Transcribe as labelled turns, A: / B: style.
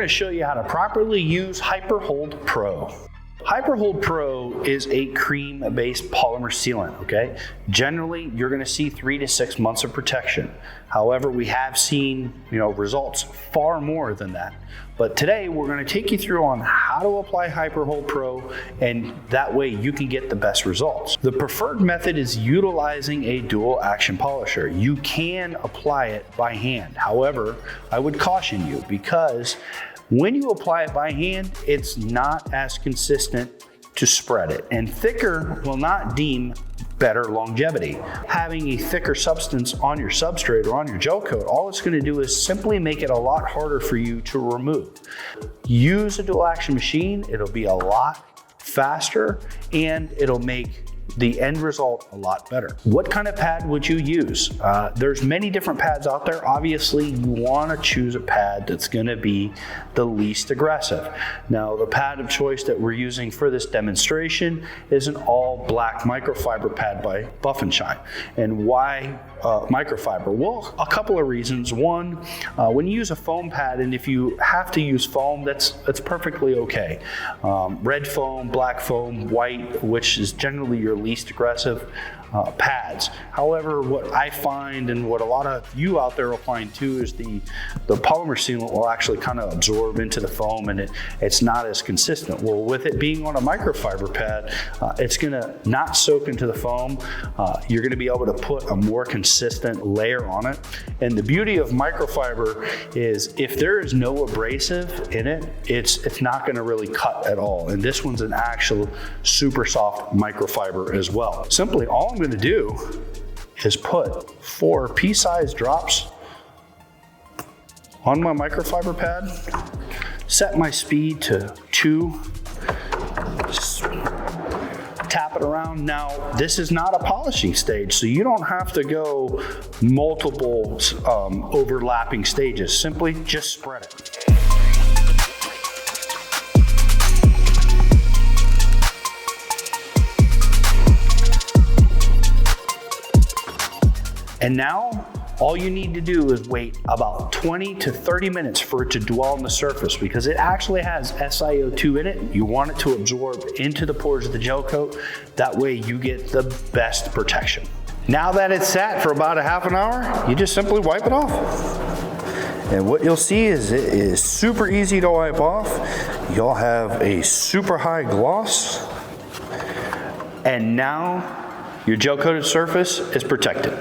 A: going to show you how to properly use HyperHold Pro. HyperHold Pro is a cream-based polymer sealant, okay? Generally, you're gonna see 3 to 6 months of protection. However, we have seen, results far more than that. But today, we're gonna take you through on how to apply HyperHold Pro, and that way you can get the best results. The preferred method is utilizing a dual action polisher. You can apply it by hand. However, I would caution you because when you apply it by hand, it's not as consistent to spread it, and thicker will not deem better longevity. Having a thicker substance on your substrate or on your gel coat, all it's going to do is simply make it a lot harder for you to remove. Use a dual action machine, it'll be a lot faster and it'll make the end result a lot better. What kind of pad would you use? There's many different pads out there. Obviously, you want to choose a pad that's going to be the least aggressive. Now, the pad of choice that we're using for this demonstration is an all black microfiber pad by Buff & Shine. And why microfiber? Well, a couple of reasons. One, when you use a foam pad, and if you have to use foam, that's perfectly okay. Red foam, black foam, white, which is generally your least aggressive pads. However, what I find and what a lot of you out there will find too is the polymer sealant will actually kind of absorb into the foam, and it's not as consistent. Well, with it being on a microfiber pad, it's gonna not soak into the foam. You're gonna be able to put a more consistent layer on it. And the beauty of microfiber is if there is no abrasive in it, it's not gonna really cut at all. And this one's an actual super soft microfiber as well. Simply, all I'm gonna do is put 4 pea-sized drops on my microfiber pad, set my speed to 2, just tap it around. Now, this is not a polishing stage, so you don't have to go multiple overlapping stages. Simply just spread it. And now, all you need to do is wait about 20 to 30 minutes for it to dwell on the surface, because it actually has SiO2 in it. You want it to absorb into the pores of the gel coat. That way you get the best protection. Now that it's sat for about a half an hour, you just simply wipe it off. And what you'll see is it is super easy to wipe off. You'll have a super high gloss. And now your gel coated surface is protected.